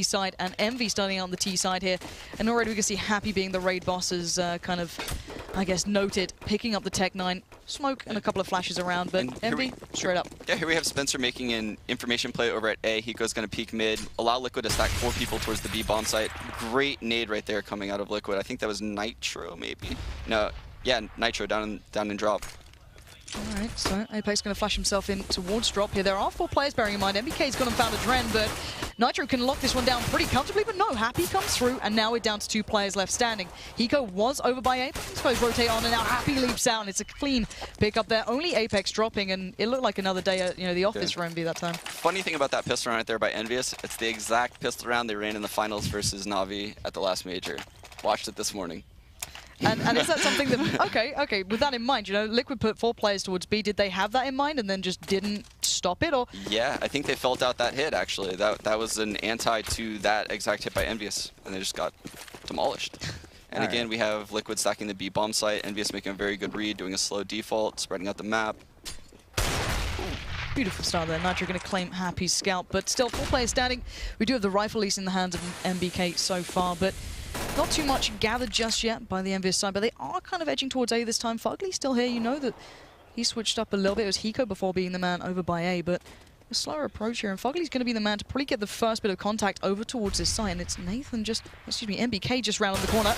side and Envy starting on the T side here. And already we can see Happy being the raid boss's kind of, I guess, noted, picking up the Tech 9, smoke and a couple of flashes around, but Envy straight up. Yeah, here we have Spencer making an information play over at A. Hiko's going to peek mid, allow Liquid to stack 4 people towards the B bomb site. Great nade right there coming out of Liquid. I think that was Nitro maybe. No, yeah, Nitro down in drop. Alright, so Apex going to flash himself in towards drop here. There are 4 players bearing in mind. MBK's gone and found a Dren, but Nitro can lock this one down pretty comfortably, but no, Happy comes through, and now we're down to 2 players left standing. Hiko was over by Apex, I suppose rotate on, and now Happy leaps out, and it's a clean pick up there. Only Apex dropping, and it looked like another day at the office for Envy that time. Funny thing about that pistol round right there by EnVyUS, it's the exact pistol round they ran in the finals versus Na'Vi at the last major. Watched it this morning. And is that something that, okay, with that in mind, Liquid put 4 players towards B. Did they have that in mind and then just didn't stop it? Or yeah, I think they felt out that hit, actually. That was an anti to that exact hit by EnVyUS, and they just got demolished. And again, we have Liquid stacking the B bomb site, EnVyUS making a very good read, doing a slow default, spreading out the map. Beautiful start there. Nitro going to claim Happy's scalp, but still 4 players standing. We do have the rifle lease in the hands of MBK so far, but not too much gathered just yet by the EnVyUS side, but they are kind of edging towards A this time. Fugly's still here. You know that he switched up a little bit. It was Hiko before being the man over by A, but a slower approach here. And Fugly's going to be the man to probably get the first bit of contact over towards his side. And it's Nathan MBK just round the corner.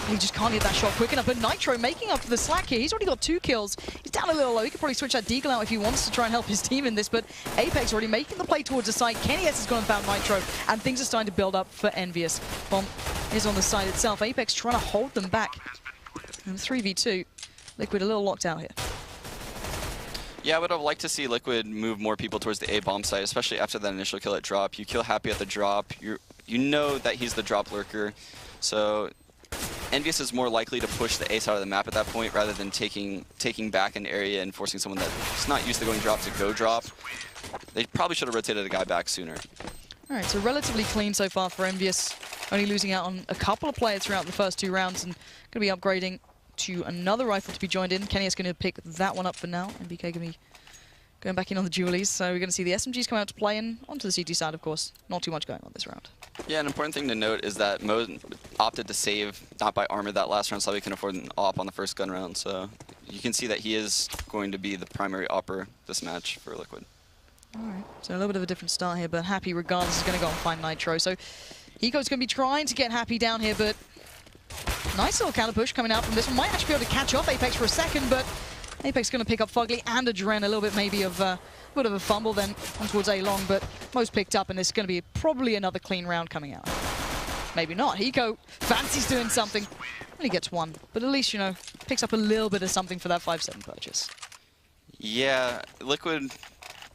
He just can't hit that shot quick enough, but Nitro making up for the slack here. He's already got 2 kills. He's down a little low. He could probably switch that deagle out if he wants to try and help his team in this, but Apex already making the play towards the side. Kenny S has gone and found Nitro, and things are starting to build up for EnVyUS. Bomb is on the side itself. Apex trying to hold them back. And 3v2. Liquid a little locked out here. Yeah, I would have liked to see Liquid move more people towards the A bomb site, especially after that initial kill at drop. You kill Happy at the drop. You know that he's the drop lurker, so EnVyUS is more likely to push the A side of the map at that point rather than taking back an area and forcing someone that's not used to going drop to go drop. They probably should have rotated a guy back sooner. All right, so relatively clean so far for EnVyUS, only losing out on a couple of players throughout the first 2 rounds, and going to be upgrading to another rifle to be joined in. Kenny is going to pick that one up for now. MBK going to be going back in on the dualies, so we're going to see the SMGs come out to play, and onto the CT side, of course. Not too much going on this round. Yeah, an important thing to note is that Mo opted to save, not by armor that last round, so he can afford an op on the first gun round. So you can see that he is going to be the primary opper this match for Liquid. All right, so a little bit of a different start here, but Happy, regardless, is going to go and find Nitro. So Hiko's going to be trying to get Happy down here, but nice little counter push coming out from this one. Might actually be able to catch off Apex for a second, but Apex going to pick up Fugly and a Dren, a little bit maybe of a bit of a fumble then on towards A long, but most picked up, and it's going to be probably another clean round coming out. Maybe not. Hiko fancies doing something. Only gets 1, but at least, picks up a little bit of something for that 5-7 purchase. Yeah, Liquid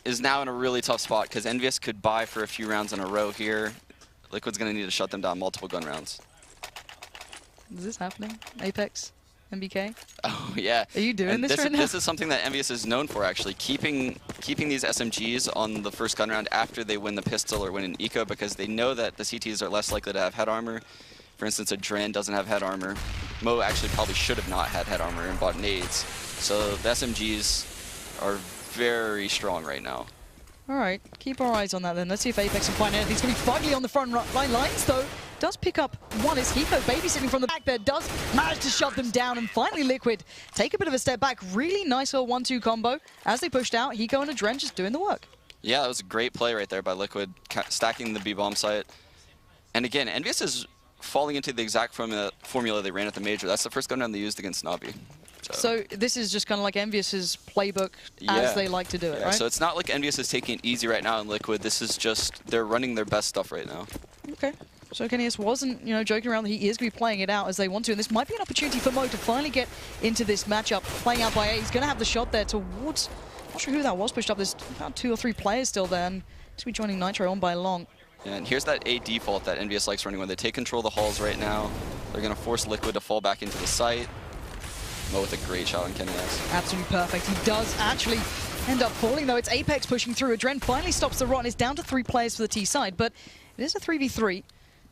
is now in a really tough spot because EnVyUS could buy for a few rounds in a row here. Liquid's going to need to shut them down multiple gun rounds. Is this happening? Apex? MBK? Oh, yeah. Are you doing this right now? This is something that EnVyUS is known for, actually. Keeping these SMGs on the first gun round after they win the pistol or win an eco, because they know that the CTs are less likely to have head armor. For instance, a Dren doesn't have head armor. Mo actually probably should have not had head armor and bought nades. So the SMGs are very strong right now. All right, keep our eyes on that then. Let's see if Apex can find anything. It's going to be Fugly on the front lines, though. Does pick up 1 as Hiko babysitting from the back there. Does manage to shove them down, and finally Liquid take a bit of a step back. Really nice little 1-2 combo. As they pushed out, Hiko and a Dren just doing the work. Yeah, that was a great play right there by Liquid, stacking the B-bomb site. And again, EnVyUS is falling into the exact formula they ran at the major. That's the first gun round they used against Na'Vi. So this is just kind of like EnVyUS's playbook as they like to do it, right? So it's not like EnVyUS is taking it easy right now in Liquid. This is just, they're running their best stuff right now. Okay. So Kenny S wasn't, joking around. He is going to be playing it out as they want to, and this might be an opportunity for Mo to finally get into this matchup. Playing out by A, he's going to have the shot there towards, not sure who that was pushed up. There's about 2 or 3 players still there, and he's going to be joining Nitro on by long. Yeah, and here's that A default that EnVyUS likes running when they take control of the halls right now. They're going to force Liquid to fall back into the site. Mo with a great shot on Kenny S. Absolutely perfect. He does actually end up falling, though. It's Apex pushing through. Adren finally stops the rot, and it's down to 3 players for the T side, but it is a 3v3.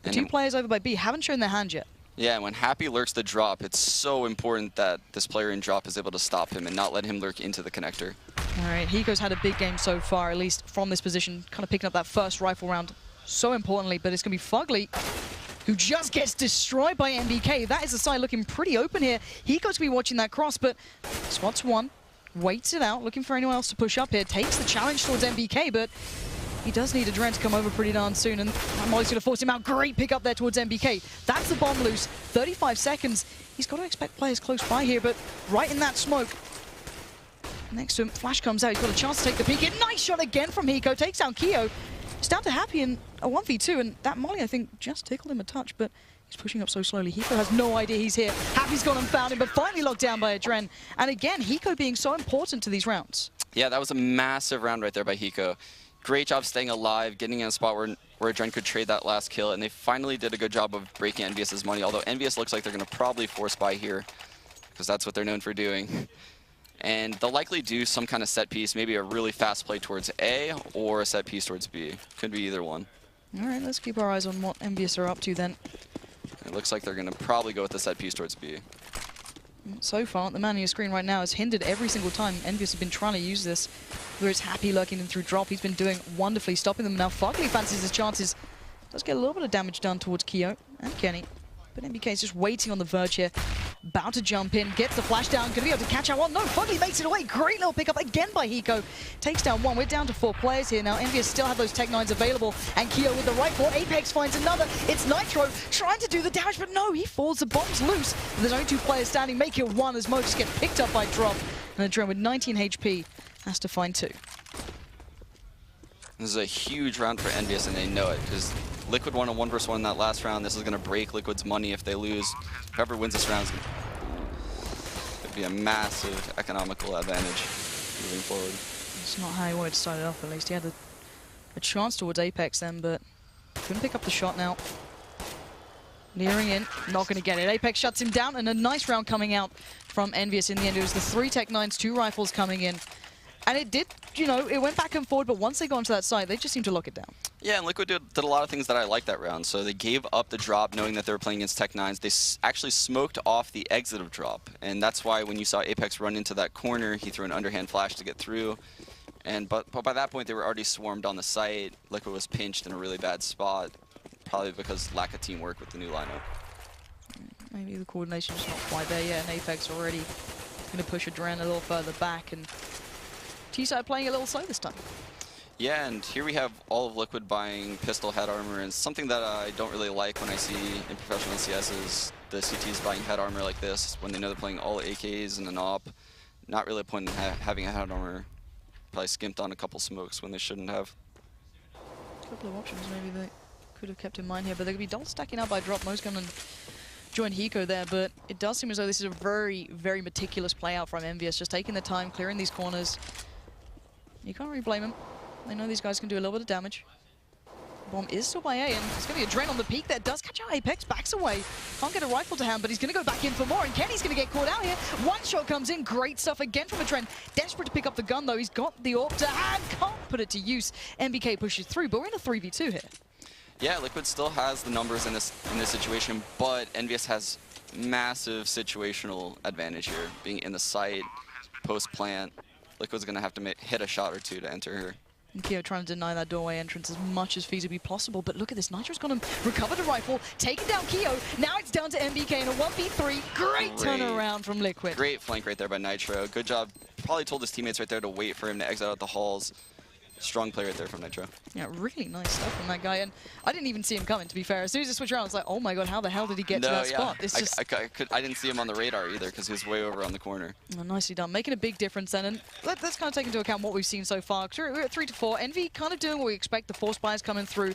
The 2 players over by B haven't shown their hand yet. Yeah, and when Happy lurks the drop, it's so important that this player in drop is able to stop him and not let him lurk into the connector. All right, Hiko's had a big game so far, at least from this position, kind of picking up that first rifle round so importantly, but it's going to be Fugly, who just gets destroyed by NBK. That is the side looking pretty open here. Hiko's going to be watching that cross, but spots one, waits it out, looking for anyone else to push up here, takes the challenge towards NBK, but he does need Adren to come over pretty darn soon, and Molly's going to force him out. Great pick up there towards NBK. That's the bomb loose. 35 seconds. He's got to expect players close by here, but right in that smoke. Next to him, Flash comes out. He's got a chance to take the peek. And nice shot again from Hiko. Takes down Keo. It's down to Happy in a 1v2, and that Molly, I think, just tickled him a touch, but he's pushing up so slowly. Hiko has no idea he's here. Happy's gone and found him, but finally locked down by Adren. And again, Hiko being so important to these rounds. Yeah, that was a massive round right there by Hiko. Great job staying alive, getting in a spot where Adren could trade that last kill, and they finally did a good job of breaking EnVyUS's money, although EnVyUS looks like they're going to probably force buy here, because that's what they're known for doing. And they'll likely do some kind of set piece, maybe a really fast play towards A or a set piece towards B. Could be either one. All right, let's keep our eyes on what EnVyUS are up to then. It looks like they're going to probably go with the set piece towards B. So far, the man on your screen right now has hindered every single time EnVyUS has been trying to use this. Where it's Happy lurking in through drop, he's been doing wonderfully, stopping them. Now Fugly fancies his chances. Does get a little bit of damage done towards Keo and Kenny. But NBK is just waiting on the verge here. About to jump in, gets the flash down, gonna be able to catch out one. No, Fugly makes it away. Great little pickup again by Hiko. Takes down one. We're down to 4 players here now. EnVyUS still have those Tech 9s available. And Keo with the rifle. Apex finds another. It's Nitro trying to do the damage, but no, he falls. The bomb's loose. There's only 2 players standing. Make it 1 as Mo just get picked up by drop. And Adren with 19 HP has to find 2. This is a huge round for EnVyUS, and they know it, because Liquid won a 1v1 in that last round. This is going to break Liquid's money if they lose. Whoever wins this round is going to be a massive economical advantage moving forward. It's not how he wanted to start it off, at least. He had a chance towards Apex then, but couldn't pick up the shot now. Nearing in, not going to get it. Apex shuts him down, and a nice round coming out from EnVyUS in the end. It was the 3 Tech 9s, 2 rifles coming in. And it did, you know, it went back and forward, but once they got onto that side, they just seemed to lock it down. Yeah, and Liquid did a lot of things that I liked that round. So they gave up the drop knowing that they were playing against Tech 9s. They actually smoked off the exit of drop. And that's why when you saw Apex run into that corner, he threw an underhand flash to get through. But by that point, they were already swarmed on the site. Liquid was pinched in a really bad spot, probably because lack of teamwork with the new lineup. Maybe the coordination's not quite there yet, and Apex already going to push Adren a little further back. And T-side playing a little slow this time. Yeah, and here we have all of Liquid buying pistol head armor, and something that I don't really like when I see in professional CS is the CTs buying head armor like this when they know they're playing all AKs and an AWP. Not really a point in having a head armor. Probably skimped on a couple smokes when they shouldn't have. A couple of options maybe they could have kept in mind here, but they're going to be double stacking out by drop. Mo's going to join Hiko there, but it does seem as though this is a very, very meticulous play out from EnVyUS, just taking the time, clearing these corners. You can't really blame them. They know these guys can do a little bit of damage. Bomb is still by A, and it's going to be Adren on the peak there. Does catch out Apex, backs away. Can't get a rifle to hand, but he's going to go back in for more, and Kenny's going to get caught out here. One shot comes in. Great stuff again from Adren. Desperate to pick up the gun, though. He's got the AWP to hand. Can't put it to use. NBK pushes through, but we're in a 3v2 here. Yeah, Liquid still has the numbers in this situation, but EnVyUS has massive situational advantage here, being in the site, post-plant. Liquid's going to have to hit a shot or 2 to enter here. And Keo trying to deny that doorway entrance as much as feasibly possible, but look at this. Nitro's gone and recovered a rifle, taken down Keo. Now it's down to NBK in a 1v3. Great turnaround from Liquid. Great flank right there by Nitro. Good job. Probably told his teammates right there to wait for him to exit out the halls. Strong play right there from Nitro. Yeah, really nice stuff from that guy. And I didn't even see him coming, to be fair. As soon as he switched around, I was like, oh my god, how the hell did he get to that spot? It's just I didn't see him on the radar either, because he was way over on the corner. Oh, nicely done. Making a big difference then. And let's kind of take into account what we've seen so far. We're at 3-4. Envy kind of doing what we expect. The force buys coming through.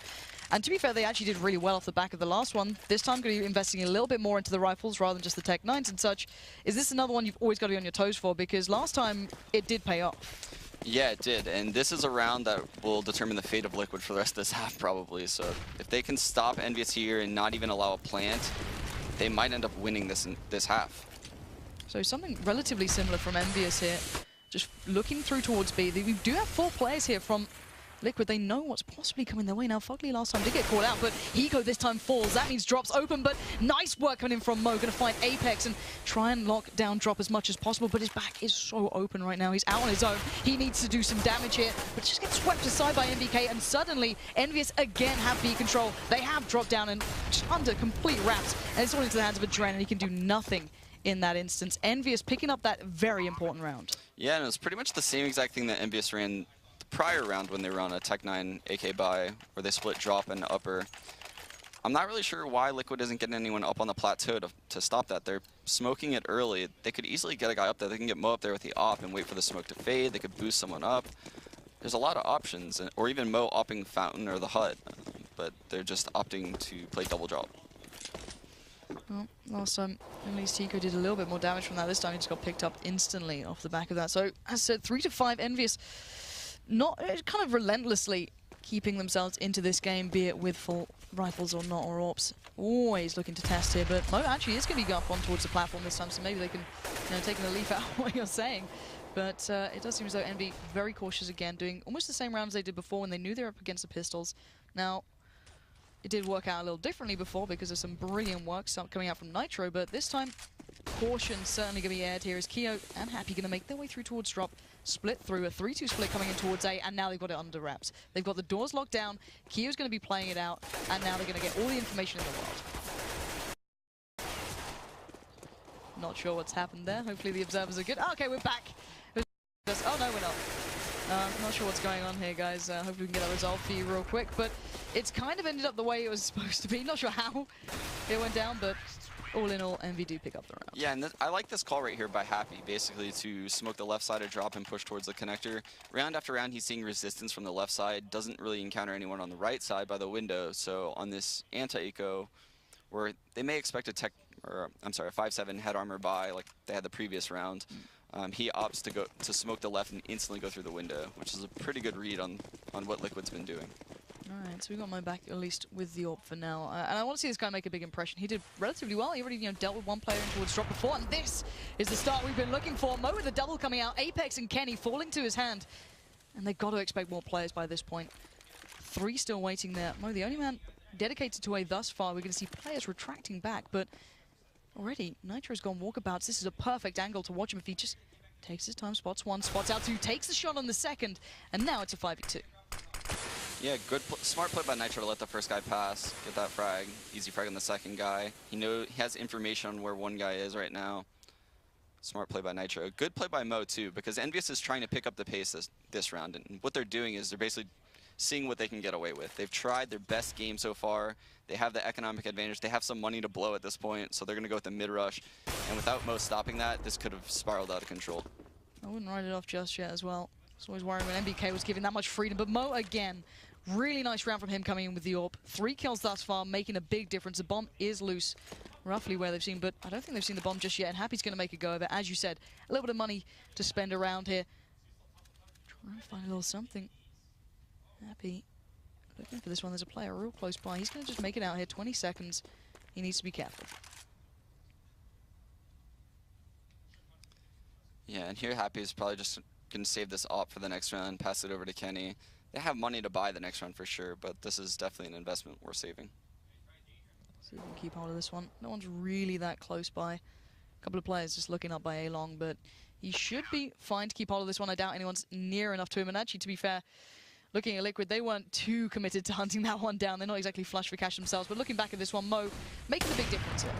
And to be fair, they actually did really well off the back of the last one. This time, going to be investing a little bit more into the rifles rather than just the Tech 9s and such. Is this another one you've always got to be on your toes for? Because last time, it did pay off. Yeah, it did, and this is a round that will determine the fate of Liquid for the rest of this half, probably. So if they can stop EnVyUS here and not even allow a plant, they might end up winning this half. So something relatively similar from EnVyUS here. Just looking through towards B. We do have 4 players here from Liquid, they know what's possibly coming their way now. Fugly last time did get caught out, but Hiko this time falls. That means Drop's open, but nice work coming in from Mo. Going to find Apex and try and lock down Drop as much as possible, but his back is so open right now. He's out on his own. He needs to do some damage here, but just gets swept aside by NBK, and suddenly EnVyUS again have B control. They have dropped down and just under complete wraps, and it's all into the hands of Adren, and he can do nothing in that instance. EnVyUS picking up that very important round. Yeah, and it was pretty much the same exact thing that EnVyUS ran prior round when they were on a Tech-9 AK buy, where they split drop and upper. I'm not really sure why Liquid isn't getting anyone up on the plateau to stop that. They're smoking it early. They could easily get a guy up there. They can get Mo up there with the op and wait for the smoke to fade. They could boost someone up. There's a lot of options, or even Mo opping Fountain or the Hut, but they're just opting to play double drop. Well, last time, at least Hiko did a little bit more damage from that. This time he just got picked up instantly off the back of that. So, as I said, 3-5 EnVyUS. Not kind of relentlessly keeping themselves into this game, be it with full rifles or not, or AWPs. Always looking to test here, but Mo actually is going to be up on towards the platform this time, so maybe they can, take a leaf out of what you're saying. But it does seem as though Envy very cautious again, doing almost the same rounds they did before when they knew they were up against the pistols. Now, it did work out a little differently before because of some brilliant work coming out from Nitro, but this time, caution certainly going to be aired here as Keo and Happy going to make their way through towards drop, split through, a 3-2 split coming in towards A, and now they've got it under wraps. They've got the doors locked down, Keo's going to be playing it out, and now they're going to get all the information in the world. Not sure what's happened there. Hopefully the observers are good. Oh, okay, we're back. Oh, no, we're not. Not sure what's going on here, guys. Hopefully we can get that resolved for you real quick, but it's kind of ended up the way it was supposed to be. Not sure how it went down, but all in all, Envy do pick up the round. Yeah, and I like this call right here by Happy, basically to smoke the left side of drop and push towards the connector. Round after round, he's seeing resistance from the left side, doesn't really encounter anyone on the right side by the window. So on this anti-eco, where they may expect a 5-7 head armor buy like they had the previous round, he opts to smoke the left and instantly go through the window, which is a pretty good read on what Liquid's been doing. Alright, so we got Mo back at least with the AWP for now. And I want to see this guy make a big impression. He did relatively well. He already dealt with one player in towards drop before, and this is the start we've been looking for. Mo with the double coming out, Apex and Kenny falling to his hand. And they've got to expect more players by this point. 3 still waiting there. Mo, the only man dedicated to A thus far. We're going to see players retracting back, but already Nitro's gone walkabouts. This is a perfect angle to watch him if he just takes his time, spots one, spots out two, takes the shot on the second, and now it's a 5v2. Yeah, smart play by Nitro to let the first guy pass, get that frag, easy frag on the second guy. He has information on where one guy is right now. Smart play by Nitro. Good play by Mo too, because EnVyUS is trying to pick up the pace this round, and what they're doing is they're basically seeing what they can get away with. They've tried their best game so far. They have the economic advantage. They have some money to blow at this point, so they're going to go with the mid-rush. And without Mo stopping that, this could have spiraled out of control. I wouldn't write it off just yet as well. It's always worrying when MBK was giving that much freedom, but Mo again, really nice round from him coming in with the AWP. 3 kills thus far, making a big difference. The bomb is loose, roughly where they've seen, but I don't think they've seen the bomb just yet, and Happy's going to make a go of it. As you said, a little bit of money to spend around here. Trying to find a little something. Happy looking for this one. There's a player real close by. He's going to just make it out here. 20 seconds. He needs to be careful. Yeah, and here Happy is probably just going to save this op for the next round, pass it over to Kenny. They have money to buy the next round for sure, but this is definitely an investment worth saving. See if we can keep hold of this one. No one's really that close by. A couple of players just looking up by A-Long, but he should be fine to keep hold of this one. I doubt anyone's near enough to him, and actually, to be fair, looking at Liquid, they weren't too committed to hunting that one down. They're not exactly flush for cash themselves, but looking back at this one, Mo making a big difference here.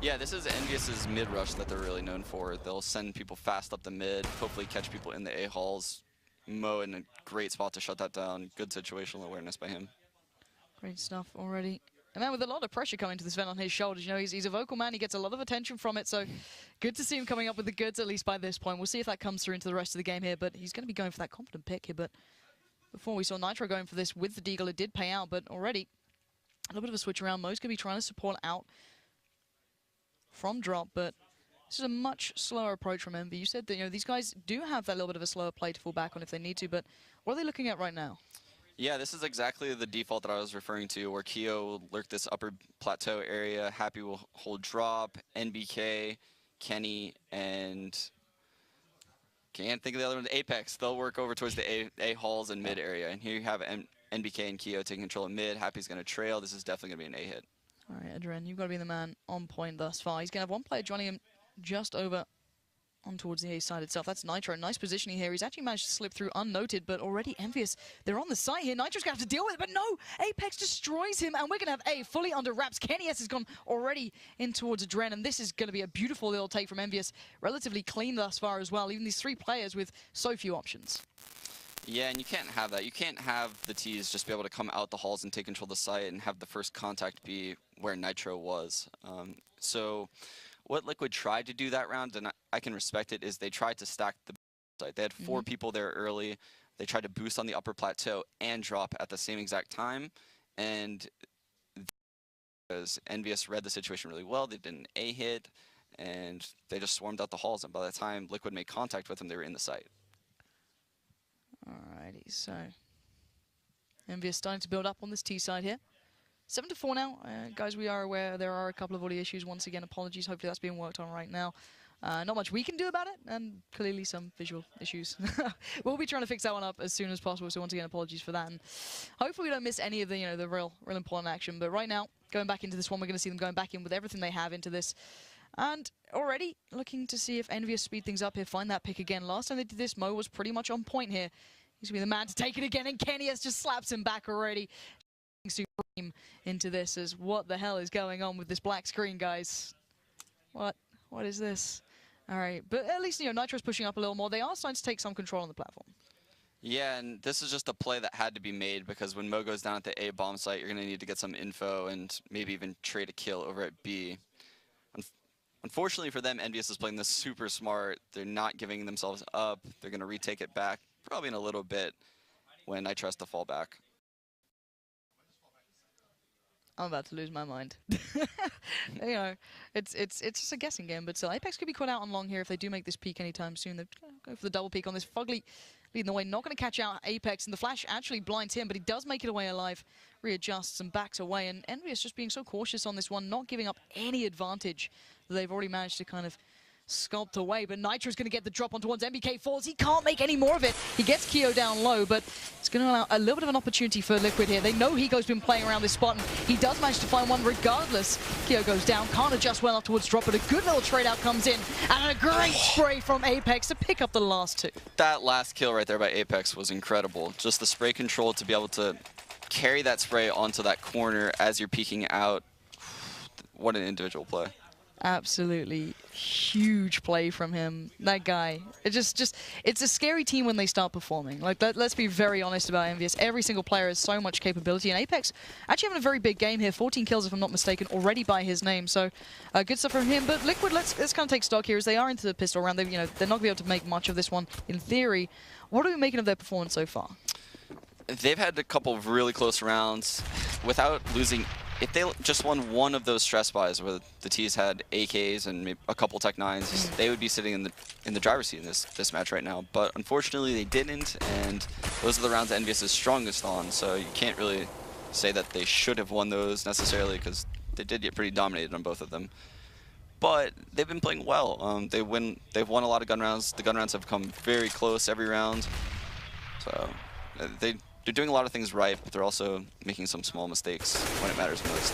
Yeah, this is EnVyUS's mid-rush that they're really known for. They'll send people fast up the mid, hopefully catch people in the A-halls. Mo in a great spot to shut that down. Good situational awareness by him. Great stuff already. And then with a lot of pressure coming to this event on his shoulders, he's a vocal man. He gets a lot of attention from it, so good to see him coming up with the goods, at least by this point. We'll see if that comes through into the rest of the game here, but he's going to be going for that confident pick here. But before we saw Nitro going for this with the Deagle, it did pay out, but already a little bit of a switch around. Mo's going to be trying to support out from drop, but this is a much slower approach from Envy. You said that these guys do have that little bit of a slower play to fall back on if they need to, but what are they looking at right now? Yeah, this is exactly the default that I was referring to, where Keo will lurk this upper plateau area, Happy will hold drop, NBK, Kenny, and Can't think of the other one. Apex. They'll work over towards the A halls and mid area. And here you have NBK and Keo taking control of mid. Happy's going to trail. This is definitely going to be an A hit. All right, Adren, you've got to be the man on point thus far. He's going to have one player joining him just over on towards the A side itself. That's Nitro. Nice positioning here. He's actually managed to slip through unnoted, but already EnVyUS. They're on the site here. Nitro's going to have to deal with it, but no! Apex destroys him, and we're going to have A fully under wraps. Kenny S has gone already in towards Adren, and this is going to be a beautiful little take from EnVyUS. Relatively clean thus far as well. Even these 3 players with so few options. Yeah, and you can't have that. You can't have the T's just be able to come out the halls and take control of the site and have the first contact be where Nitro was. So what Liquid tried to do that round, and I can respect it, is they tried to stack the site. They had 4 people there early. They tried to boost on the upper plateau and drop at the same exact time. And because EnVyUS read the situation really well, they did an A hit, and they just swarmed out the halls. And by the time Liquid made contact with them, they were in the site. Alrighty, so EnVyUS starting to build up on this T side here. 7-4 now. Guys, we are aware there are a couple of audio issues. Once again, apologies. Hopefully that's being worked on right now. Not much we can do about it, and clearly some visual issues. We'll be trying to fix that one up as soon as possible, so once again, apologies for that. And hopefully we don't miss any of the, the real important action. But right now, going back into this one, we're going to see them going back in with everything they have into this. And already looking to see if EnVyUS speed things up here, find that pick again. Last time they did this, Mo was pretty much on point here. He's going to be the man to take it again, and Kenny S just slaps him back already. Supreme into this as what the hell is going on with this black screen, guys? What is this? All right, but at least, Nitro's pushing up a little more. They are starting to take some control on the platform. Yeah, and this is just a play that had to be made because when Mo goes down at the A bomb site, you're going to need to get some info and maybe even trade a kill over at B. Unfortunately for them, EnVyUS is playing this super smart. They're not giving themselves up. They're going to retake it back probably in a little bit when Nitro has to fall back. I'm about to lose my mind. It's just a guessing game, but still, Apex could be caught out on long here if they do make this peak anytime soon. They're going to go for the double peak on this. Fugly leading the way, not going to catch out Apex, and the flash actually blinds him, but he does make it away alive, readjusts and backs away, and EnVyUS just being so cautious on this one, not giving up any advantage that they've already managed to kind of sculpt away. But Nitro's going to get the drop on towards MBK4s. He can't make any more of it. He gets Keo down low, but it's going to allow a little bit of an opportunity for Liquid here. They know Higo's been playing around this spot, and he does manage to find one regardless. Keo goes down, can't adjust well enough towards drop, but a good little trade out comes in, and a great spray from Apex to pick up the last 2. That last kill right there by Apex was incredible. Just the spray control to be able to carry that spray onto that corner as you're peeking out. What an individual play. Absolutely huge play from him. That guy. It's a scary team when they start performing. Like, let's be very honest about EnVyUS. Every single player has so much capability, and Apex actually having a very big game here. 14 kills, if I'm not mistaken, already by his name. So good stuff from him. But Liquid, let's kind of take stock here as they are into the pistol round. They're not going to be able to make much of this one in theory. What are we making of their performance so far? They've had a couple of really close rounds without losing. If they just won one of those stress buys where the T's had AKs and maybe a couple Tech 9s, they would be sitting in the driver's seat in this match right now. But unfortunately, they didn't, and those are the rounds that EnVyUS is strongest on. So you can't really say that they should have won those necessarily because they did get pretty dominated on both of them. But they've been playing well. They've won a lot of gun rounds. The gun rounds have come very close every round. So they're doing a lot of things right, but they're also making some small mistakes when it matters most.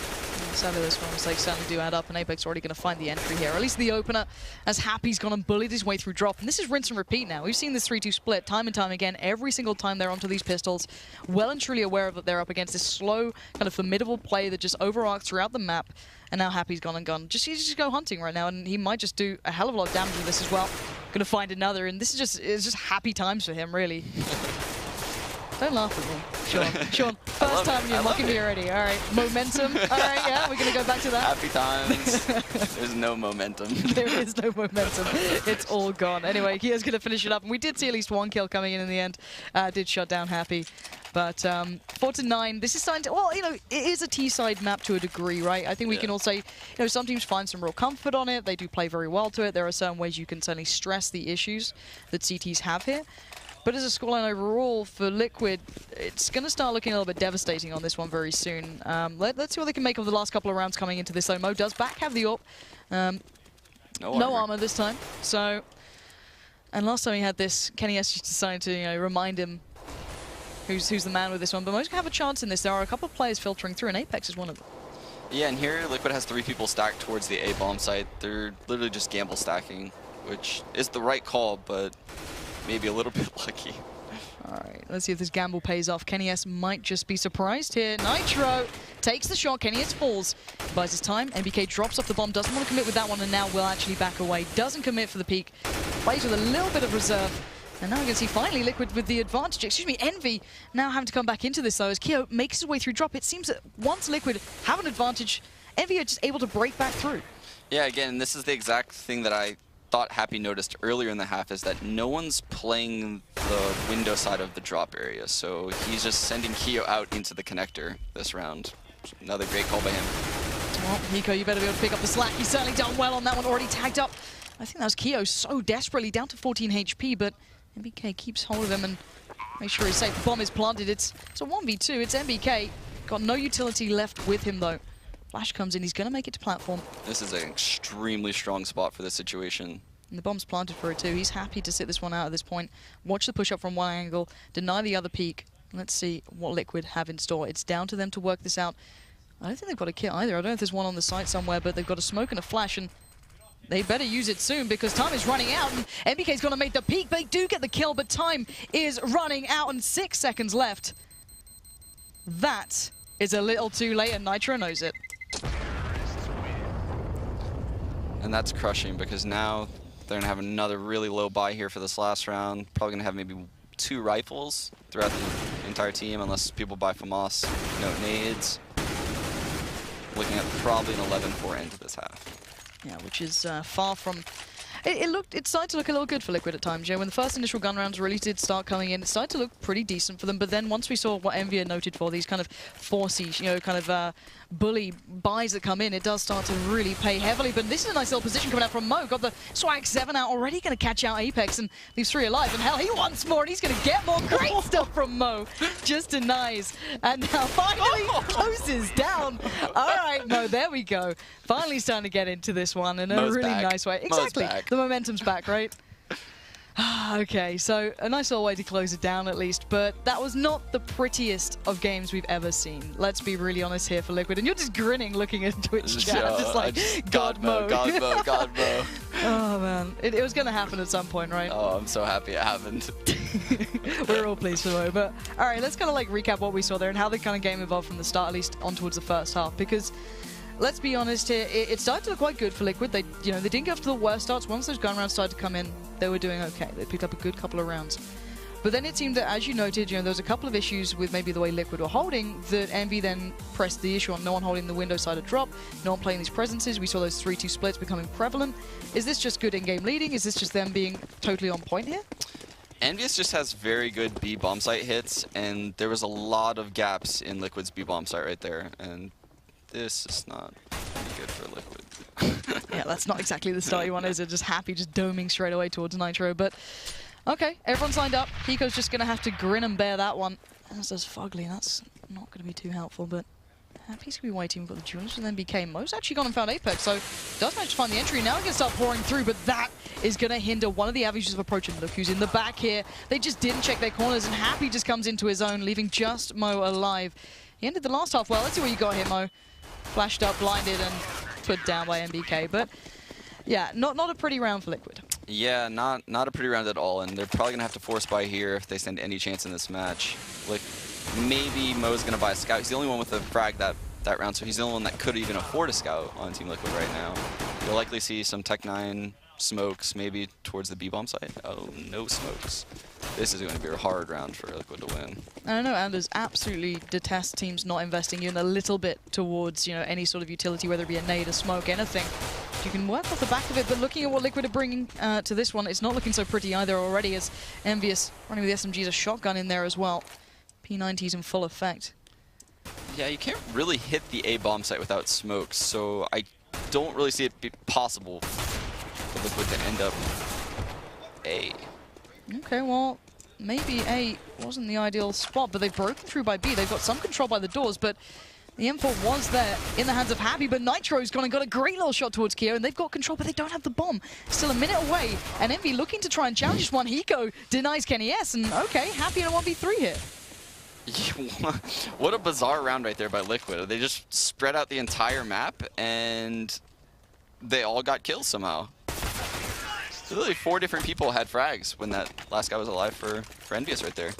Sadly, those small mistakes certainly do add up, and Apex already going to find the entry here, or at least the opener, as Happy's gone and bullied his way through drop. And this is rinse and repeat now. We've seen this 3-2 split time and time again, every single time they're onto these pistols, well and truly aware of that they're up against this slow, kind of formidable play that just overarcs throughout the map. And now Happy's gone and gone. He's just go hunting right now, and he might just do a hell of a lot of damage with this as well. Going to find another, and this is just happy times for him, really. Don't laugh at me, Sean. Sean, first time you're mocking me already. All right, momentum. All right, yeah, we're going to go back to that. Happy times. There's no momentum. There is no momentum. It's all gone. Anyway, Kio's going to finish it up. And we did see at least one kill coming in the end. Did shut down Happy. But 4-9, this is starting to, well, it is a T-side map to a degree, right? I think we can all say, some teams find some real comfort on it. They do play very well to it. There are certain ways you can certainly stress the issues that CTs have here. But as a scoreline overall for Liquid, it's going to start looking a little bit devastating on this one very soon. Let's see what they can make of the last couple of rounds coming into this, though. Mo does back have the AWP. No armor this time. So And last time he had this, Kenny S decided to remind him who's the man with this one. But most have a chance in this. There are a couple of players filtering through, and Apex is one of them. Yeah, and here Liquid has 3 people stacked towards the A bomb site. They're literally just gamble stacking, which is the right call, but maybe a little bit lucky. All right, let's see if this gamble pays off. Kenny S might just be surprised here. Nitro takes the shot. Kenny S falls. Buys his time. NBK drops off the bomb. Doesn't want to commit with that one, and now will actually back away. Doesn't commit for the peak. Plays with a little bit of reserve. And now we can see finally Liquid with the advantage. Excuse me, Envy now having to come back into this though as Keo makes his way through drop. It seems that once Liquid have an advantage, Envy are just able to break back through. Yeah, again, this is the exact thing that I thought Happy noticed earlier in the half, is that no one's playing the window side of the drop area. So he's just sending Keo out into the connector this round. Another great call by him. Well, Nico, you better be able to pick up the slack. He's certainly done well on that one, already tagged up. I think that was Keo so desperately down to 14 HP, but NBK keeps hold of him and makes sure he's safe. The bomb is planted. It's a 1v2. It's NBK. Got no utility left with him, though. Flash comes in. He's going to make it to platform. This is an extremely strong spot for this situation. And the bomb's planted for it, too. He's happy to sit this one out at this point. Watch the push-up from one angle. Deny the other peak. Let's see what Liquid have in store. It's down to them to work this out. I don't think they've got a kit either. I don't know if there's one on the site somewhere, but they've got a smoke and a flash, and they better use it soon because time is running out, and NBK's going to make the peak. They do get the kill, but time is running out, and 6 seconds left. That is a little too late, and Nitro knows it. And that's crushing because now they're going to have another really low buy here for this last round. Probably going to have maybe 2 rifles throughout the entire team unless people buy FAMAS, no nades. Looking at probably an 11-4 end to this half. Yeah, which is far from... It started to look a little good for Liquid at times. When the first initial gun rounds really did start coming in, it started to look pretty decent for them. But then once we saw what Envy had noted for, these kind of forcey, kind of bully buys that come in, it does start to really pay heavily. But this is a nice little position coming out from Mo. Got the Swag 7 out, already going to catch out Apex and leaves 3 alive. And hell, he wants more, and he's going to get more. Great stuff from Mo. Just denies. And now finally closes down. All right, Mo, there we go. Finally starting to get into this one in a really nice way. Exactly. The momentum's back, right? Okay, so a nice little way to close it down at least, but that was not the prettiest of games we've ever seen. Let's be really honest here for Liquid, and you're just grinning looking at Twitch chat, just like, God Mo. God Mo, God Mo. Oh man, it was going to happen at some point, right? Oh, I'm so happy it happened. We're all pleased for Mo, but alright, let's kind of like recap what we saw there and how the kind of game evolved from the start, at least on towards the first half, because let's be honest here, it started to look quite good for Liquid. They didn't get off to the worst starts. Once those gun rounds started to come in, they were doing okay. They picked up a good couple of rounds. But then it seemed that, as you noted, there was a couple of issues with maybe the way Liquid were holding, that Envy then pressed the issue on no one holding the window side of drop, no one playing these presences. We saw those 3-2 splits becoming prevalent. Is this just good in-game leading? Is this just them being totally on point here? EnVyUS just has very good B bomb site hits, and there was a lot of gaps in Liquid's B bomb site right there, and this is not good for Liquid. Yeah, that's not exactly the start you want, is it? Just happy, just doming straight away towards Nitro. But, okay, everyone's lined up. Hiko's just going to have to grin and bear that one. As does Fugly, that's not going to be too helpful, but Happy's going to be waiting. We've got the duelist and then BK. Mo's actually gone and found Apex, so does manage to find the entry. Now he can start pouring through, but that is going to hinder one of the avenues of approaching. Look who's in the back here. They just didn't check their corners, and Happy just comes into his own, leaving just Mo alive. He ended the last half well. Let's see what you got here, Mo. Flashed up, blinded, and put down by NBK. But yeah, not a pretty round for Liquid. Yeah, not a pretty round at all, and they're probably gonna have to force buy here if they stand any chance in this match. Like, maybe Mo's gonna buy a scout. He's the only one with a frag that round, so he's the only one that could even afford a scout on Team Liquid right now. You'll likely see some Tech 9 smokes, maybe towards the B-bomb site. Oh, no smokes. This is going to be a hard round for Liquid to win. I don't know, Anders absolutely detests teams not investing in a little bit towards, any sort of utility, whether it be a nade, a smoke, anything. You can work off the back of it, but looking at what Liquid are bringing to this one, it's not looking so pretty either already, as EnVyUS running with the SMGs, a shotgun in there as well. P90's in full effect. Yeah, you can't really hit the A-bomb site without smokes, so I don't really see it be possible for Liquid to end up A. Okay, well, maybe A wasn't the ideal spot, but they've broken through by B. They've got some control by the doors, but The M4 was there in the hands of Happy, but Nitro's gone and got a great little shot towards Keo, and they've got control, but they don't have the bomb. Still a minute away, and Envy looking to try and challenge this one. Hiko denies Kenny S, and okay, Happy in a 1v3 here. What a bizarre round right there by Liquid. They just spread out the entire map, and they all got kills somehow. Literally 4 different people had frags when that last guy was alive for EnVyUS right there.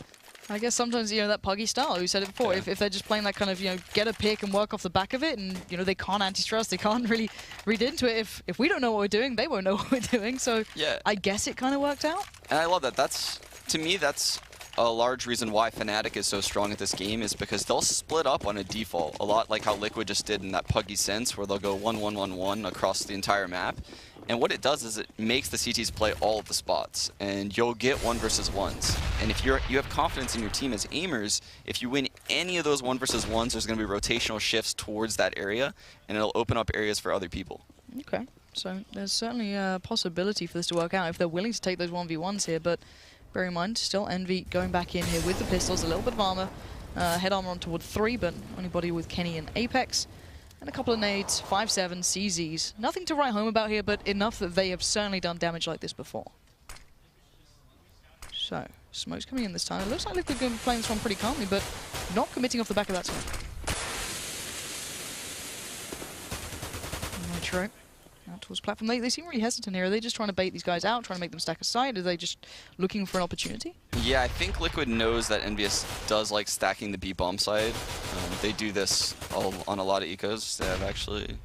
I guess sometimes, you know, that Puggy style, who said it before, Yeah. if they're just playing that kind of, you know, get a pick and work off the back of it, and, you know, they can't anti-stress, they can't really read into it. If we don't know what we're doing, they won't know what we're doing, so Yeah. I guess it kind of worked out. And I love that. To me, that's a large reason why Fnatic is so strong at this game, is because they'll split up on a default, a lot like how Liquid just did in that Puggy sense, where they'll go 1-1-1-1 across the entire map. And what it does is it makes the CTs play all of the spots, and you'll get 1 versus 1s. And if you have confidence in your team as aimers, if you win any of those 1 versus 1s, there's going to be rotational shifts towards that area, and it'll open up areas for other people. Okay, so there's certainly a possibility for this to work out if they're willing to take those 1v1s here, but bear in mind, still Envy going back in here with the pistols, a little bit of armor, head armor on toward 3, but only body with Kenny and Apex. And a couple of nades, 5-7, CZs. Nothing to write home about here, but enough that they have certainly done damage like this before. So, smoke's coming in this time. It looks like Liquid going to be playing this one pretty calmly, but not committing off the back of that smoke. Nitro out towards platform. They seem really hesitant here. Are they just trying to bait these guys out, trying to make them stack aside? Are they just looking for an opportunity? Yeah, I think Liquid knows that EnVyUS does like stacking the B bomb side. They do this on a lot of ecos. They have actually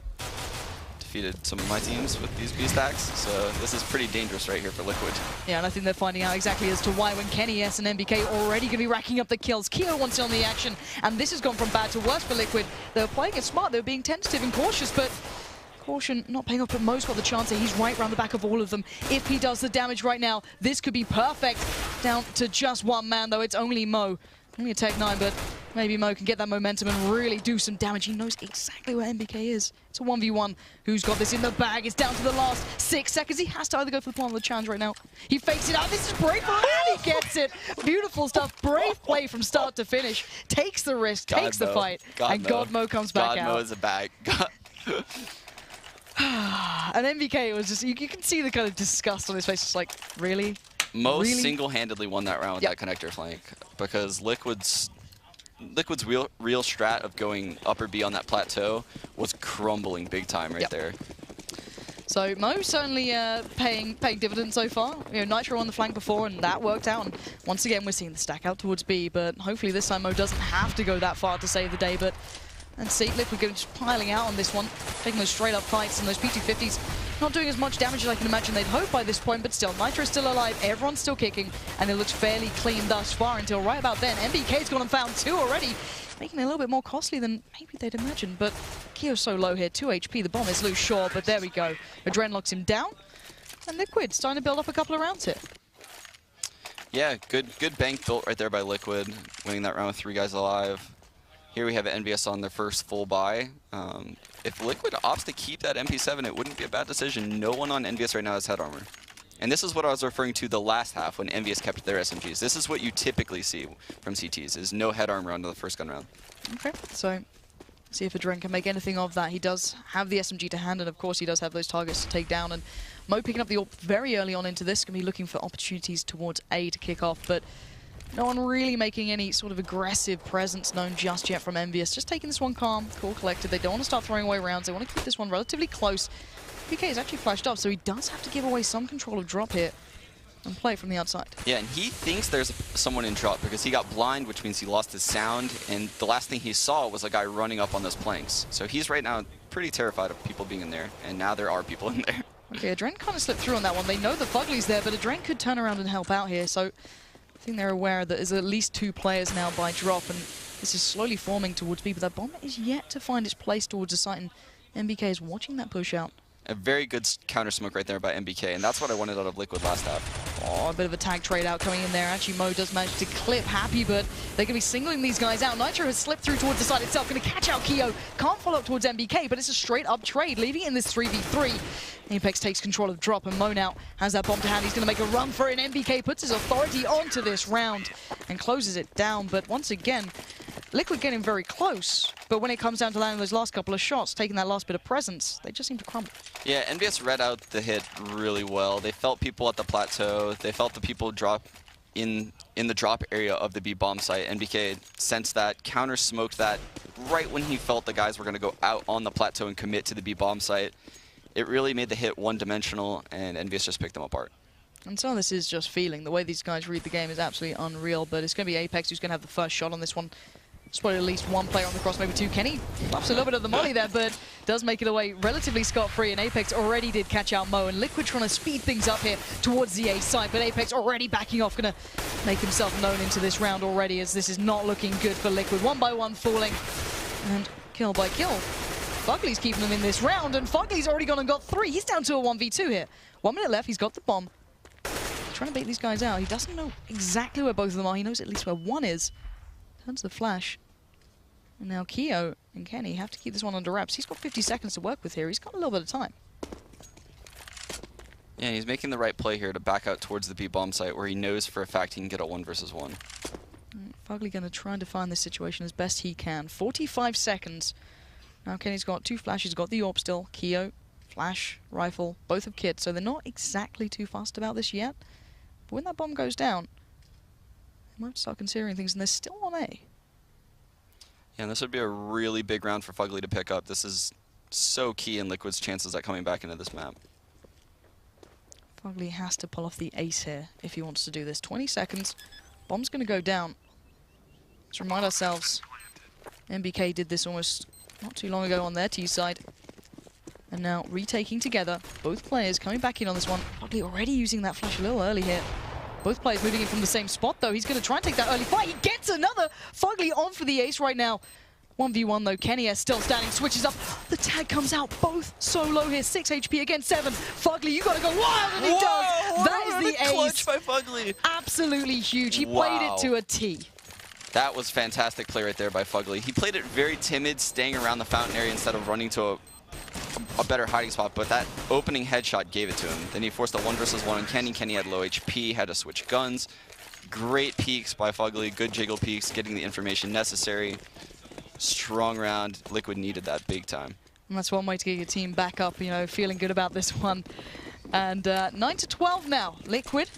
defeated some of my teams with these B stacks, so this is pretty dangerous right here for Liquid. Yeah, and I think they're finding out exactly as to why when Kenny S and MBK already going to be racking up the kills. Keo wants in on the action, and this has gone from bad to worse for Liquid. They were playing it smart, they were being tentative and cautious, but caution not paying off, but Mo's got the chance here. He's right around the back of all of them. If he does the damage right now, this could be perfect. Down to just one man, though. It's only Mo. Only a Tech 9, but maybe Mo can get that momentum and really do some damage. He knows exactly where MBK is. It's a 1v1. Who's got this in the bag? It's down to the last 6 seconds. He has to either go for the point of the challenge right now. He fakes it out. This is brave, and he gets it. Beautiful stuff. Brave play from start to finish. Takes the risk, takes the fight, and God Mo comes back out. God Mo is a bag. And MBK was just, you can see the kind of disgust on his face. It's like, really? Mo really? Single-handedly won that round with that connector flank, because Liquid's real strat of going upper B on that plateau was crumbling big time right there. So Mo certainly paying dividends so far. You know, Nitro on the flank before, and that worked out. And once again, we're seeing the stack out towards B, but hopefully this time Mo doesn't have to go that far to save the day. But and see, Liquid going just piling out on this one, taking those straight up fights, and those P250s not doing as much damage as I can imagine they'd hope by this point, but still, Nitro's still alive, everyone's still kicking, and it looks fairly clean thus far until right about then. MBK's gone and found 2 already, making it a little bit more costly than maybe they'd imagine, but Keo's so low here, 2 HP, the bomb is loose, sure, but there we go. Adren locks him down, and Liquid starting to build up a couple of rounds here. Yeah, good bank built right there by Liquid, winning that round with 3 guys alive. Here we have EnVyUS on their first full buy. If Liquid opts to keep that MP7, it wouldn't be a bad decision. No one on EnVyUS right now has head armor. And this is what I was referring to the last half when EnVyUS kept their SMGs. This is what you typically see from CTs, is no head armor onto the first gun round. Okay, so see if Adren can make anything of that. He does have the SMG to hand, and of course he does have those targets to take down. And Mo picking up the AWP very early on into this, going to be looking for opportunities towards A to kick off, but no one really making any sort of aggressive presence known just yet from EnVyUS. Just taking this one calm, cool, collected. They don't want to start throwing away rounds. They want to keep this one relatively close. PK is actually flashed up, so he does have to give away some control of drop here and play from the outside. Yeah, and he thinks there's someone in drop because he got blind, which means he lost his sound, and the last thing he saw was a guy running up on those planks. So he's right now pretty terrified of people being in there, and now there are people in there. Okay, Adren kind of slipped through on that one. They know the Fugly's there, but Adren could turn around and help out here, so I think they're aware that there's at least 2 players now by drop, and this is slowly forming towards B, but that bomb is yet to find its place towards the site, and MBK is watching that push out. A very good counter smoke right there by MBK, and that's what I wanted out of Liquid last half. Oh, a bit of a tag trade out coming in there. Actually, Mo does manage to clip Happy, but they're going to be singling these guys out. Nitro has slipped through towards the side itself, going to catch out Keo. Can't follow up towards MBK, but it's a straight up trade, leaving in this 3v3. Apex takes control of drop, and Mo now has that bomb to hand. He's going to make a run for it, and MBK puts his authority onto this round and closes it down. But once again, Liquid getting very close, but when it comes down to landing those last couple of shots, taking that last bit of presence, they just seem to crumble. Yeah, EnVyUS read out the hit really well. They felt people at the plateau. They felt the people drop in the drop area of the B bomb site. NBK sensed that, counter smoked that right when he felt the guys were going to go out on the plateau and commit to the B bomb site. It really made the hit one-dimensional, and EnVyUS just picked them apart. And some of this is just feeling. The way these guys read the game is absolutely unreal, but it's going to be Apex who's going to have the first shot on this one. Spotted at least one player on the cross, maybe two. Kenny fluffs a little bit of the money there, but does make it away relatively scot-free, and Apex already did catch out Mo, and Liquid trying to speed things up here towards the A side, but Apex already backing off, going to make himself known into this round already, as this is not looking good for Liquid. One by one falling, and kill by kill. Fugly's keeping them in this round, and Fugly's already gone and got 3. He's down to a 1v2 here. 1 minute left, he's got the bomb. He's trying to bait these guys out. He doesn't know exactly where both of them are. He knows at least where one is. Turns the flash. And now Keo and Kenny have to keep this one under wraps. He's got 50 seconds to work with here. He's got a little bit of time. Yeah, he's making the right play here to back out towards the B bomb site where he knows for a fact he can get a 1 versus 1. Fugly going to try and define this situation as best he can. 45 seconds. Now Kenny's got 2 flashes. He's got the AWP still. Keo, flash, rifle, both have kits. So they're not exactly too fast about this yet. But when that bomb goes down, they might start considering things, and they're still on A. Yeah, and this would be a really big round for Fugly to pick up. This is so key in Liquid's chances at coming back into this map. Fugly has to pull off the ace here if he wants to do this. 20 seconds. Bomb's going to go down. Let's remind ourselves, NBK did this almost not too long ago on their T side. And now retaking together. Both players coming back in on this one. Fugly already using that flash a little early here. Both players moving in from the same spot, though. He's going to try and take that early fight. He gets another. Fugly on for the ace right now. 1v1, though. Kenny is still standing, switches up. The tag comes out. Both so low here. 6 HP against 7. Fugly, you got to go wild, and he does. That is the ace. Clutch by Fugly. Absolutely huge. He played it to a T. That was fantastic play right there by Fugly. He played it very timid, staying around the fountain area instead of running to a better hiding spot, but that opening headshot gave it to him. Then he forced a 1 versus 1 on Kenny. Kenny had low HP, had to switch guns. Great peeks by Fugly, good jiggle peeks, getting the information necessary. Strong round. Liquid needed that big time. And that's one way to get your team back up, you know, feeling good about this one. And 9-12 now. Liquid,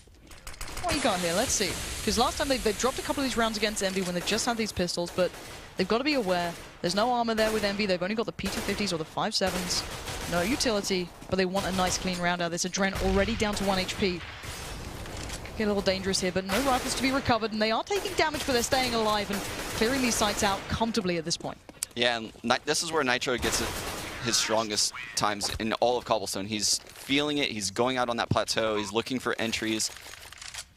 what you got here? Let's see. Because last time they've dropped a couple of these rounds against Envy when they've just had these pistols, but they've got to be aware. There's no armor there with Envy. They've only got the P250s or the 5.7s. No utility, but they want a nice clean round out of this. Adren already down to 1 HP. Could get a little dangerous here, but no rifles to be recovered, and they are taking damage, but they're staying alive and clearing these sites out comfortably at this point. Yeah, and this is where Nitro gets his strongest times in all of Cobblestone. He's feeling it. He's going out on that plateau. He's looking for entries,